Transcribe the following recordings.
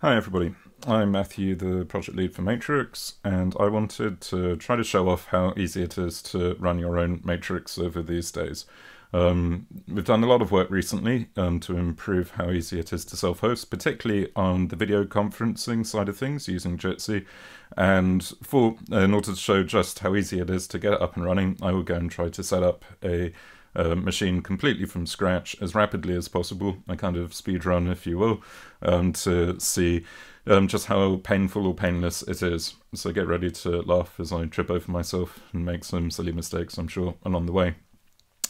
Hi everybody, I'm Matthew, the project lead for Matrix, and I wanted to try to show off how easy it is to run your own Matrix server these days. We've done a lot of work recently to improve how easy it is to self-host, particularly on the video conferencing side of things using Jitsi. And in order to show just how easy it is to get it up and running, I will go and try to set up a machine completely from scratch as rapidly as possible, a kind of speed run, if you will, to see just how painful or painless it is. So get ready to laugh as I trip over myself and make some silly mistakes, I'm sure, along the way.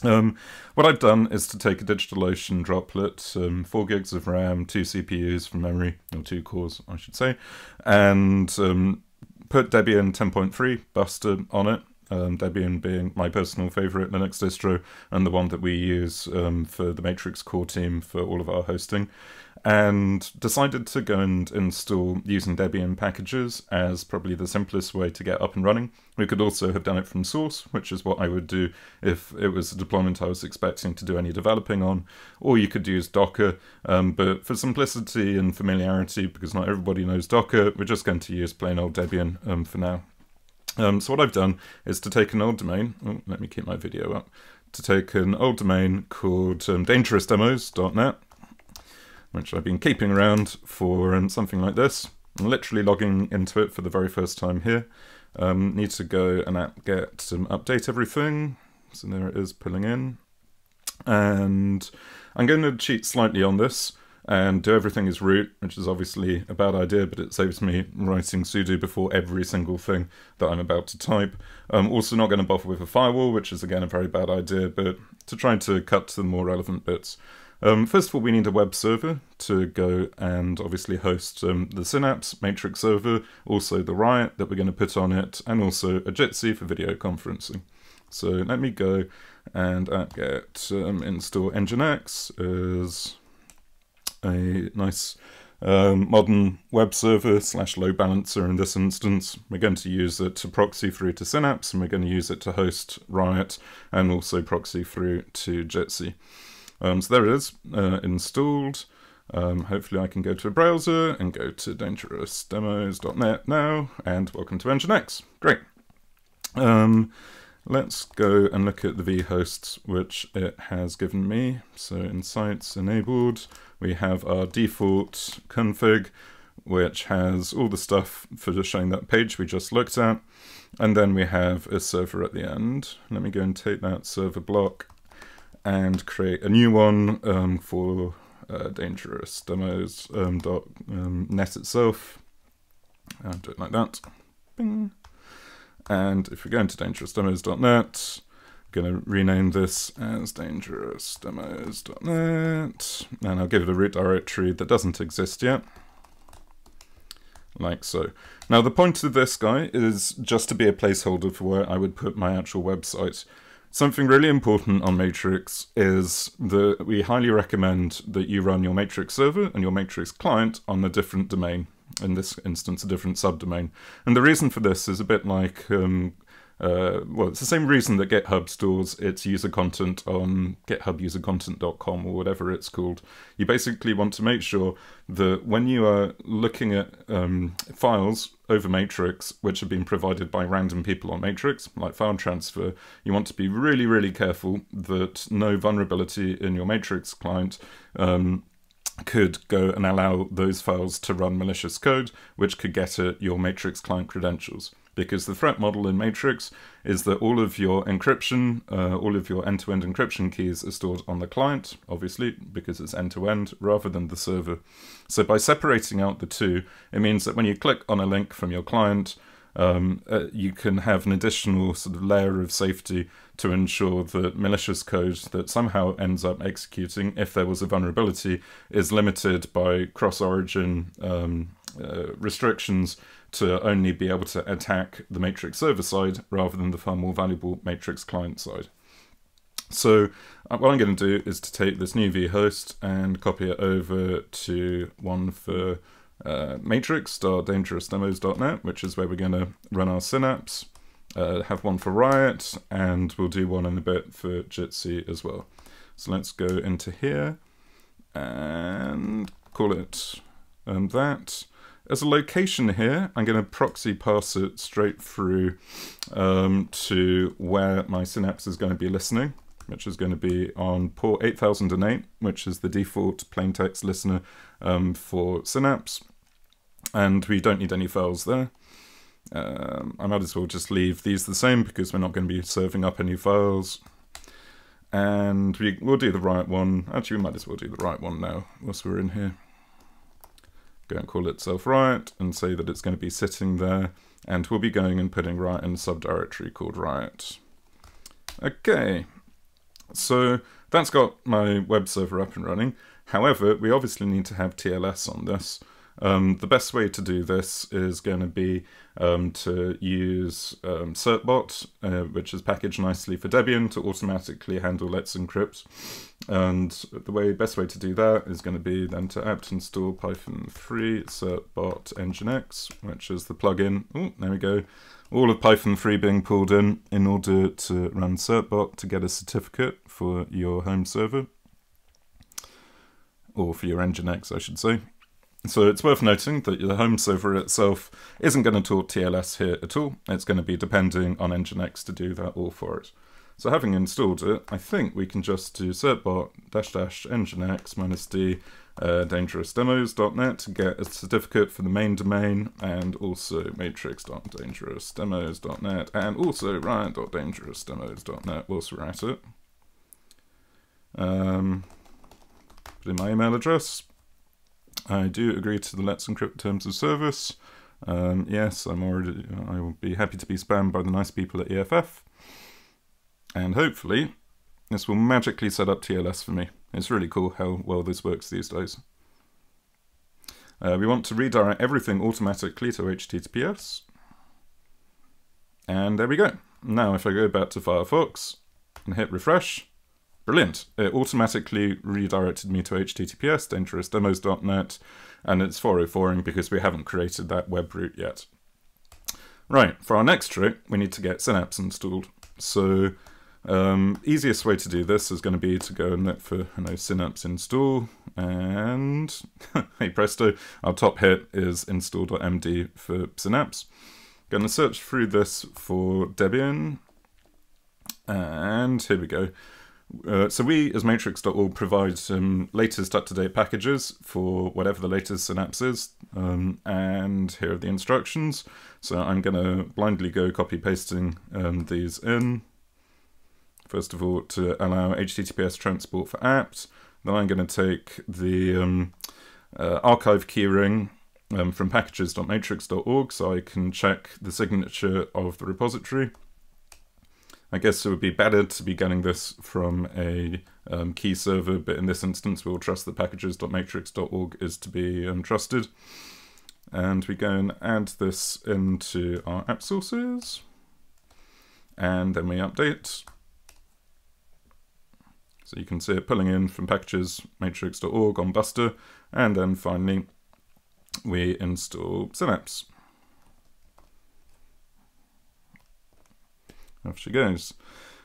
What I've done is to take a DigitalOcean droplet, 4 gigs of RAM, 2 CPUs from memory, or 2 cores, I should say, and put Debian 10.3 Buster on it. Debian being my personal favorite Linux distro and the one that we use for the Matrix core team for all of our hosting, and decided to go and install using Debian packages as probably the simplest way to get up and running. We could also have done it from source, which is what I would do if it was a deployment I was expecting to do any developing on, or you could use Docker, but for simplicity and familiarity, because not everybody knows Docker, we're just going to use plain old Debian for now. So what I've done is to take an old domain, let me keep my video up, to take an old domain called dangerousdemos.net, which I've been keeping around for something like this. I'm literally logging into it for the very first time here. Need to go and update everything. So there it is pulling in. And I'm going to cheat slightly on this and do everything as root, which is obviously a bad idea, but it saves me writing sudo before every single thing that I'm about to type. Also not going to bother with a firewall, which is again a very bad idea, but to try to cut to the more relevant bits. First of all, we need a web server to go and obviously host the Synapse Matrix server, also the Riot that we're going to put on it, and also a Jitsi for video conferencing. So let me go and apt-get install Nginx as a nice modern web server / load balancer in this instance. We're going to use it to proxy through to Synapse, and we're going to use it to host Riot and also proxy through to Jitsi. So there it is, installed. Hopefully I can go to a browser and go to dangerousdemos.net now, and welcome to Nginx. Great. Let's go and look at the vhosts which it has given me. So in sites enabled, we have our default config, which has all the stuff for showing that page we just looked at. And then we have a server at the end. Let me go and take that server block and create a new one for dangerousdemos.net itself. And do it like that. Bing. And if we go into dangerousdemos.net, I'm going to rename this as dangerousdemos.net, and I'll give it a root directory that doesn't exist yet, like so. Now the point of this guy is just to be a placeholder for where I would put my actual website. Something really important on Matrix is that we highly recommend that you run your Matrix server and your Matrix client on a different domain. In this instance, a different subdomain. And the reason for this is a bit like, well, it's the same reason that GitHub stores its user content on githubusercontent.com or whatever it's called. You basically want to make sure that when you are looking at files over Matrix, which have been provided by random people on Matrix, like file transfer, you want to be really, really careful that no vulnerability in your Matrix client could go and allow those files to run malicious code, which could get at your Matrix client credentials. Because the threat model in Matrix is that all of your encryption, all of your end-to-end encryption keys are stored on the client, obviously, because it's end-to-end, rather than the server. So by separating out the two, it means that when you click on a link from your client, you can have an additional sort of layer of safety to ensure that malicious code that somehow ends up executing, if there was a vulnerability, is limited by cross-origin restrictions to only be able to attack the Matrix server side rather than the far more valuable Matrix client side. So what I'm going to do is to take this new vhost and copy it over to one for matrix.dangerousdemos.net, which is where we're going to run our Synapse, have one for Riot, and we'll do one in a bit for Jitsi as well. So let's go into here and call it that. As a location here, I'm going to proxy pass it straight through to where my Synapse is going to be listening, which is going to be on port 8008, which is the default plaintext listener for Synapse. And we don't need any files there. I might as well just leave these the same because we're not going to be serving up any files. And we'll do the right one. Actually, we might as well do the right one now whilst we're in here. Go and call it self-riot and say that it's going to be sitting there, and we'll be going and putting riot in a subdirectory called riot. Okay, so that's got my web server up and running. However, we obviously need to have TLS on this. The best way to do this is going to be to use certbot, which is packaged nicely for Debian to automatically handle Let's Encrypt. And the best way to do that is going to be then to apt install -3 certbot Nginx, which is the plugin. Oh, there we go. All of Python 3 being pulled in order to run certbot to get a certificate for your home server. Or for your Nginx, I should say. So it's worth noting that the home server itself isn't going to talk TLS here at all. It's going to be depending on Nginx to do that all for it. So having installed it, I think we can just do certbot --nginx -d dangerousdemos.net to get a certificate for the main domain, and also matrix.dangerousdemos.net, and also riot.dangerousdemos.net whilst we're at it. Put in my email address. I do agree to the Let's Encrypt terms of service. Yes, I will be happy to be spammed by the nice people at EFF. And hopefully, this will magically set up TLS for me. It's really cool how well this works these days. We want to redirect everything automatically to HTTPS. And there we go. Now if I go back to Firefox and hit refresh, brilliant. It automatically redirected me to HTTPS, dangerousdemos.net, and it's 404ing because we haven't created that web root yet. Right, for our next trick, we need to get Synapse installed. So, easiest way to do this is going to be to go and look for Synapse install, and hey presto, our top hit is install.md for Synapse. Going to search through this for Debian, and here we go. So we, as matrix.org, provide some latest up-to-date packages for whatever the latest Synapse is, and here are the instructions. So I'm going to blindly go copy-pasting these in. First of all, to allow HTTPS transport for apt. Then I'm going to take the archive keyring from packages.matrix.org so I can check the signature of the repository. I guess it would be better to be getting this from a key server, but in this instance we'll trust that packages.matrix.org is to be trusted. And we go and add this into our app sources, and then we update. So you can see it pulling in from packages.matrix.org on Buster, and then finally we install Synapse. Off she goes.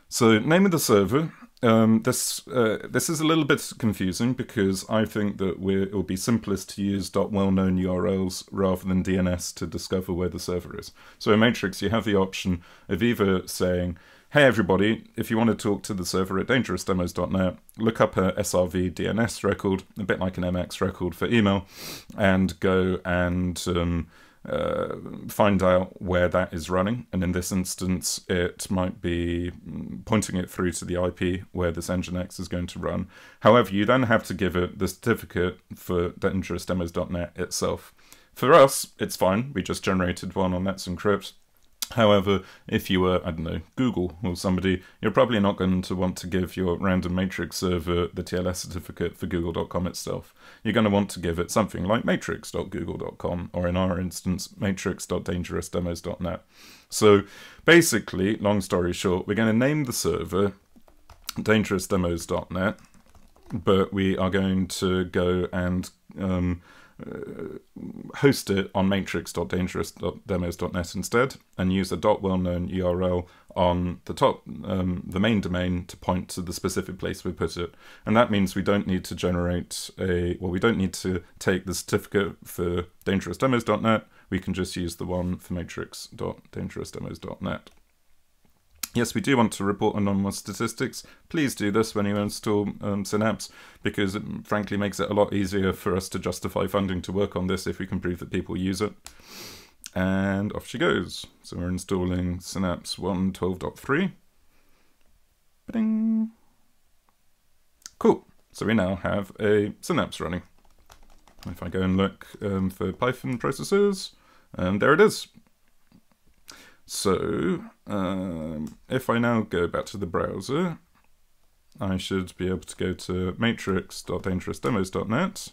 So name of the server. This is a little bit confusing because I think that it will be simplest to use .well-known URLs rather than DNS to discover where the server is. So in Matrix you have the option of either saying, hey everybody, if you want to talk to the server at dangerousdemos.net, look up a SRV DNS record, a bit like an MX record for email, and go and find out where that is running. And in this instance, it might be pointing it through to the IP where this Nginx is going to run. However, you then have to give it the certificate for dangerousdemos.net itself. For us, it's fine. We just generated one on Let's Encrypt. However, if you were, I don't know, Google or somebody, you're probably not going to want to give your random matrix server the TLS certificate for google.com itself. You're going to want to give it something like matrix.google.com, or in our instance, matrix.dangerousdemos.net. So basically, long story short, we're going to name the server dangerousdemos.net, but we are going to go and host it on matrix.dangerous.demos.net instead, and use a .well-known URL on the top, the main domain, to point to the specific place we put it. And that means we don't need to generate we don't need to take the certificate for dangerousdemos.net. We can just use the one for matrix.dangerousdemos.net. Yes, we do want to report anonymous statistics. Please do this when you install Synapse, because it frankly makes it a lot easier for us to justify funding to work on this if we can prove that people use it. And off she goes. So we're installing Synapse 1.12.3. Ba-ding. Cool. So we now have a Synapse running. If I go and look for Python processors, there it is. So, if I now go back to the browser, I should be able to go to matrix.dangerousdemos.net,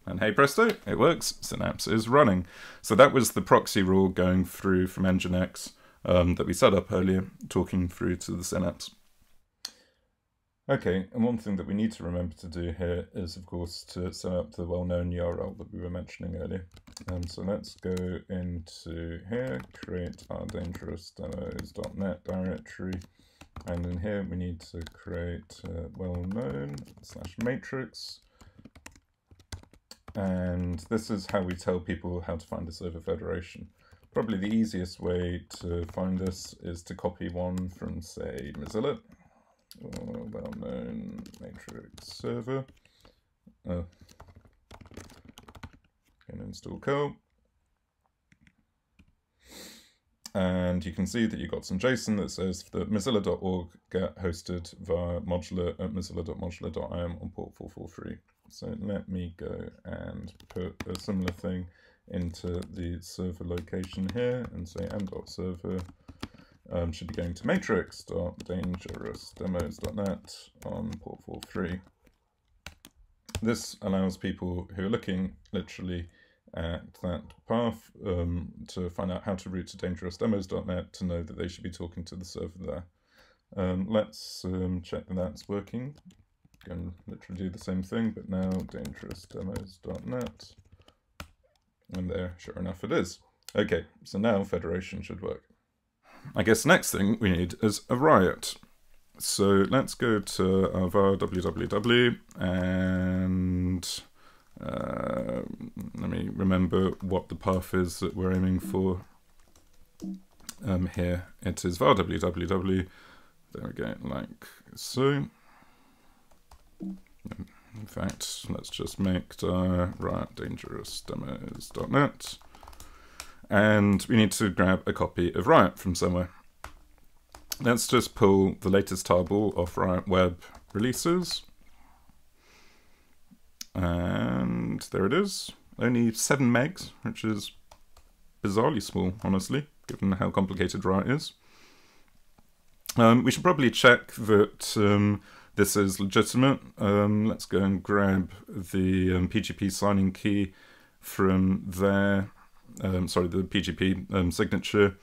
and hey presto, it works, Synapse is running. So that was the proxy rule going through from Nginx that we set up earlier, talking through to the Synapse. Okay, and one thing that we need to remember to do here is, of course, to set up the well-known URL that we were mentioning earlier. So let's go into here, create our dangerousdemos.net directory, and in here we need to create well-known /matrix. And this is how we tell people how to find us over federation. Probably the easiest way to find us is to copy one from, say, Mozilla. Well-known matrix server. Can install curl. And you can see that you got some JSON that says that mozilla.org get hosted via modular at mozilla.modular.im on port 443. So let me go and put a similar thing into the server location here and say m.server. Should be going to matrix.dangerousdemos.net on port 43. This allows people who are looking literally at that path to find out how to route to dangerousdemos.net to know that they should be talking to the server there. Let's check that that's working. Can literally do the same thing, but now dangerousdemos.net. And there, sure enough, it is. Okay, so now federation should work. I guess the next thing we need is a riot. So let's go to our var www and let me remember what the path is that we're aiming for. Here it is var www. There we go, like so. In fact, let's just make the riot dangerousdemos.net. And we need to grab a copy of Riot from somewhere. Let's just pull the latest tarball off Riot Web releases. And there it is. Only 7 megs, which is bizarrely small, honestly, given how complicated Riot is. We should probably check that this is legitimate. Let's go and grab the PGP signing key from there. The PGP signature,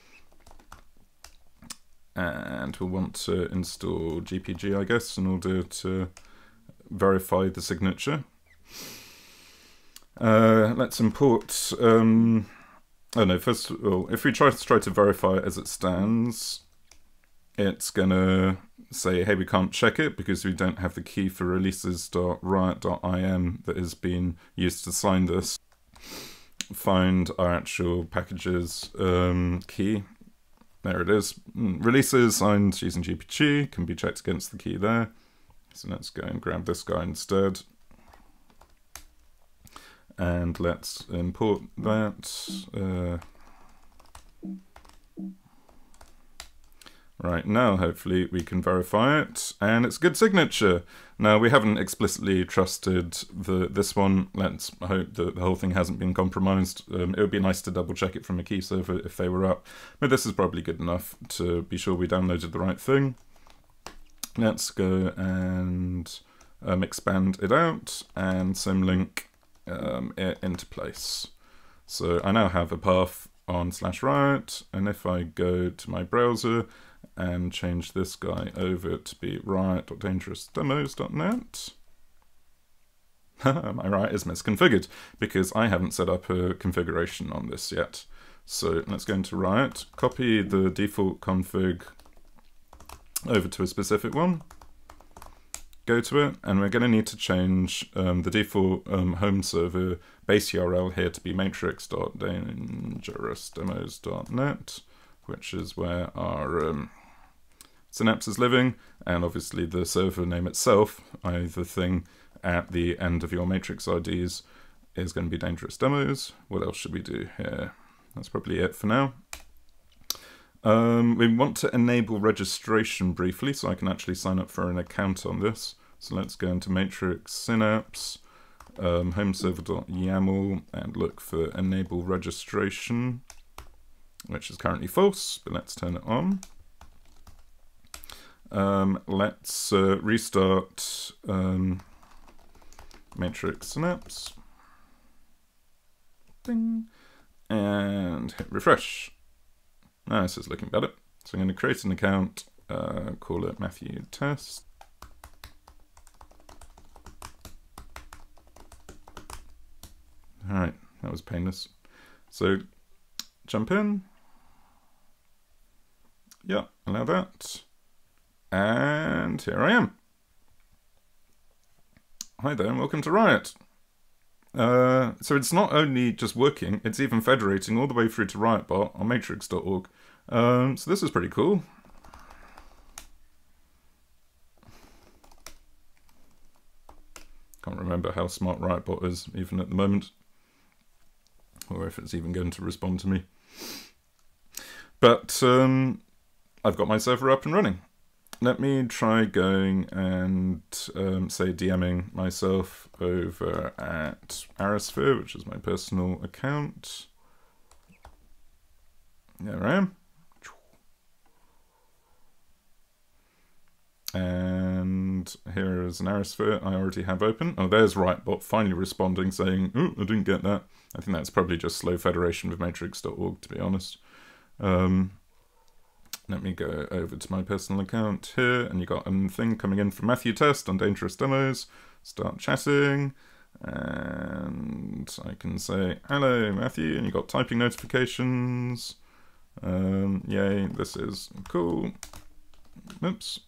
and we'll want to install GPG, I guess, in order to verify the signature. Let's import. First of all, if we try to verify it as it stands, it's gonna say, hey, we can't check it because we don't have the key for releases.riot.im that has been used to sign this. Find our actual packages key. There it is. Releases signed using GPG can be checked against the key there. So let's go and grab this guy instead. And let's import that. Right, now hopefully we can verify it, and it's a good signature. Now, we haven't explicitly trusted this one. Let's hope that the whole thing hasn't been compromised. It would be nice to double check it from a key server if they were up, but this is probably good enough to be sure we downloaded the right thing. Let's go and expand it out and symlink it into place. So I now have a path on /riot, and if I go to my browser and change this guy over to be riot.dangerousdemos.net, my Riot is misconfigured because I haven't set up a configuration on this yet. So let's go into Riot, copy the default config over to a specific one, go to it, and we're going to need to change the default home server base URL here to be matrix.dangerousdemos.net, which is where our Synapse is living, and obviously the server name itself, the thing at the end of your matrix IDs, is going to be Dangerous Demos. What else should we do here? That's probably it for now. We want to enable registration briefly, so I can actually sign up for an account on this. So let's go into matrix synapse, homeserver.yaml, and look for enable registration, which is currently false, but let's turn it on. Let's restart matrix synapse. Ding. And hit refresh. Now this is looking better. So I'm going to create an account, call it Matthew Test. Alright, that was painless. So jump in. Yeah, allow that. And here I am. Hi there and welcome to Riot. So it's not only just working, it's even federating all the way through to RiotBot on matrix.org. So this is pretty cool. Can't remember how smart RiotBot is even at the moment, or if it's even going to respond to me. But I've got my server up and running. Let me try going and, say, DMing myself over at Arisphere, which is my personal account. There I am. And here is an Arisphere I already have open. Oh, there's RiotBot finally responding, saying, "Oh, I didn't get that." I think that's probably just slow federation with matrix.org, to be honest. Let me go over to my personal account here, and you got a thing coming in from Matthew Test on Dangerous Demos. Start chatting, and I can say, "Hello, Matthew," and you got typing notifications. Yay, this is cool. Oops.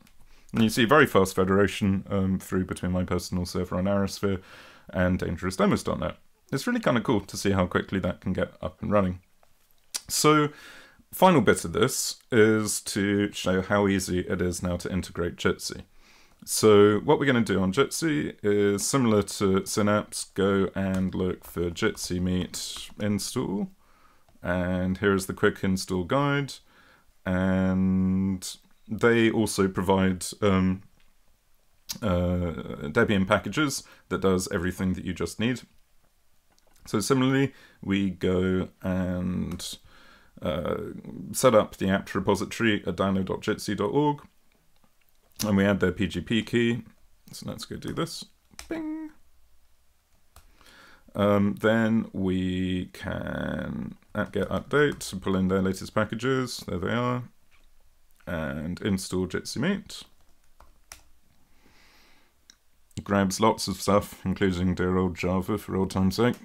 And you see very fast federation through between my personal server on Arisphere and DangerousDemos.net. It's really kind of cool to see how quickly that can get up and running. So, final bit of this is to show how easy it is now to integrate Jitsi. So what we're going to do on Jitsi is similar to Synapse, go and look for Jitsi meet install, and here is the quick install guide, and they also provide Debian packages that does everything that you just need. So similarly, we go and set up the apt repository at download.jitsi.org, and we add their PGP key. So let's go do this. Bing. Then we can apt-get update, pull in their latest packages. There they are. And install Jitsi meet. It grabs lots of stuff, including dear old Java for old time's sake.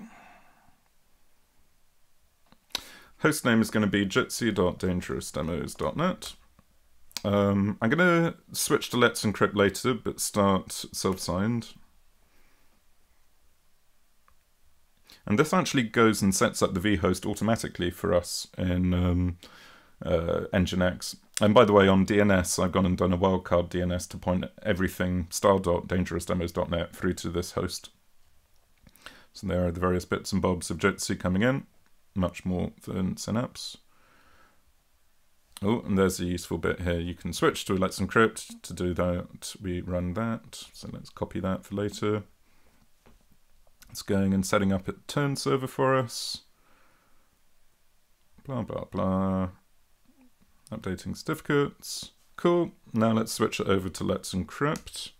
Hostname is going to be jitsi.dangerousdemos.net. I'm going to switch to Let's Encrypt later, but start self-signed. And this actually goes and sets up the vhost automatically for us in Nginx. And by the way, on DNS, I've gone and done a wildcard DNS to point everything style.dangerousdemos.net through to this host. So there are the various bits and bobs of Jitsi coming in. Much more than Synapse. Oh, and there's a useful bit here. You can switch to Let's Encrypt. To do that, we run that. So let's copy that for later. It's going and setting up a turn server for us. Blah, blah, blah. Updating certificates. Cool. Now let's switch it over to Let's Encrypt.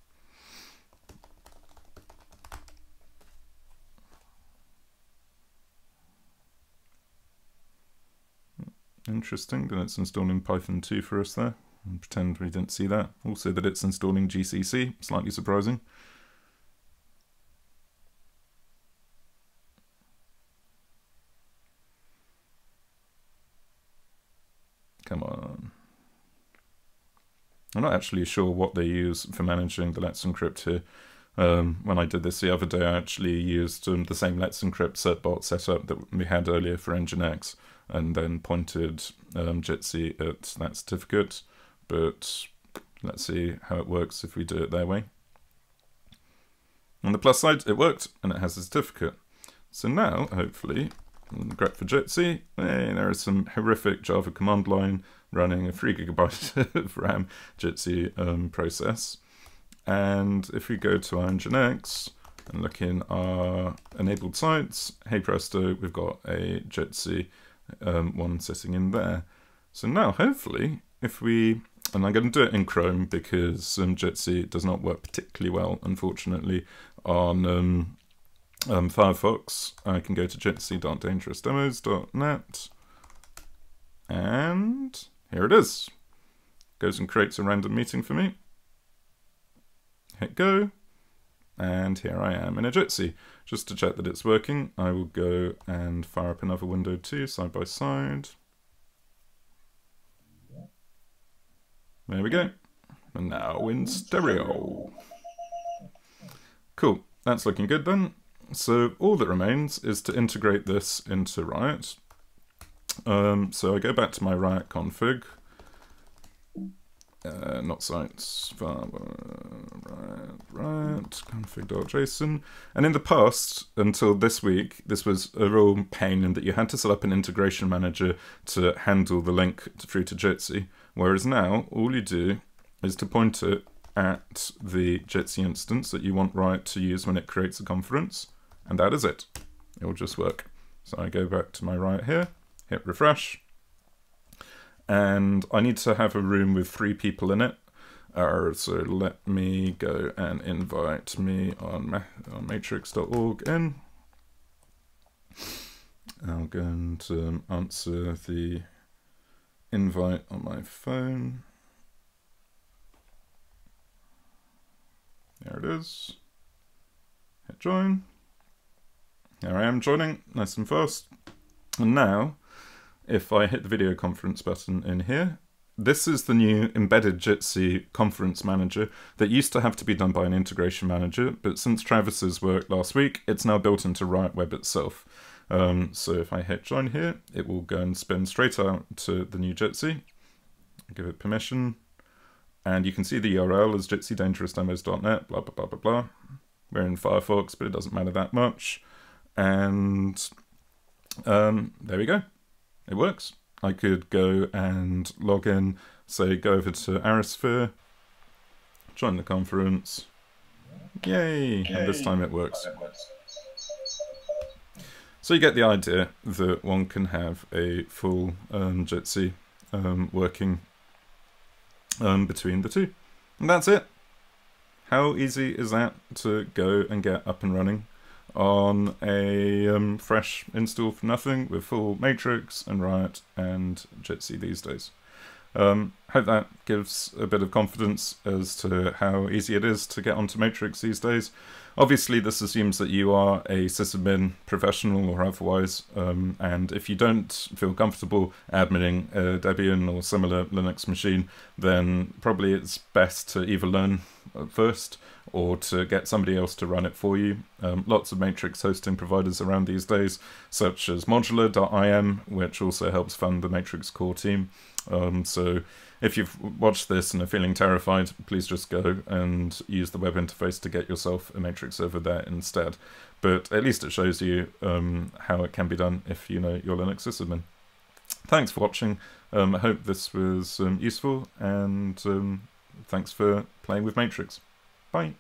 Interesting that it's installing Python 2 for us there. And pretend we didn't see that. Also that it's installing GCC, slightly surprising. Come on. I'm not actually sure what they use for managing the Let's Encrypt here. When I did this the other day, I actually used the same Let's Encrypt certbot setup that we had earlier for Nginx, and then pointed Jitsi at that certificate. But let's see how it works if we do it their way. On the plus side, it worked, and it has a certificate. So now, hopefully, grep for Jitsi, there is some horrific Java command line running a 3 GB of RAM Jitsi process. And if we go to our Nginx and look in our enabled sites, hey presto, we've got a Jitsi one sitting in there. So now, hopefully, if we, and I'm going to do it in Chrome because Jitsi does not work particularly well, unfortunately, on Firefox. I can go to jitsi.dangerousdemos.net, and here it is. Goes and creates a random meeting for me. Hit go, and here I am in a Jitsi. Just to check that it's working, I will go and fire up another window too, side by side. There we go. And now in stereo. Cool, that's looking good then. So all that remains is to integrate this into Riot. So I go back to my Riot config. Not sites, Riot config.json. And in the past, until this week, this was a real pain in that you had to set up an integration manager to handle the link through to Jitsi. Whereas now, all you do is to point it at the Jitsi instance that you want Riot to use when it creates a conference, and that is it. It will just work. So I go back to my Riot here, hit refresh, and I need to have a room with 3 people in it. So let me go and invite me on matrix.org in. I'm going to answer the invite on my phone. There it is. Hit join. There I am joining, nice and fast. And now, if I hit the video conference button in here, this is the new embedded Jitsi conference manager that used to have to be done by an integration manager, but since Travis's work last week, it's now built into Riot Web itself. So if I hit join here, it will go and spin straight out to the new Jitsi. Give it permission. And you can see the URL as jitsi.dangerousdemos.net, blah, blah, blah, blah, blah. We're in Firefox, but it doesn't matter that much. And there we go. It works. I could go and log in, say go over to Arisphere, join the conference. Yay! And this time it works. So you get the idea that one can have a full Jitsi working between the two. And that's it. How easy is that to go and get up and running on a fresh install for nothing with full Matrix and Riot and Jitsi these days? Hope that gives a bit of confidence as to how easy it is to get onto Matrix these days. Obviously, this assumes that you are a sysadmin professional or otherwise, and if you don't feel comfortable adminning a Debian or similar Linux machine, then probably it's best to either learn first or to get somebody else to run it for you. Lots of Matrix hosting providers around these days, such as modular.im, which also helps fund the Matrix core team. So if you've watched this and are feeling terrified, please just go and use the web interface to get yourself a Matrix server there instead. But at least it shows you how it can be done if you know your Linux sysadmin. Thanks for watching. I hope this was useful, and thanks for playing with Matrix. Bye.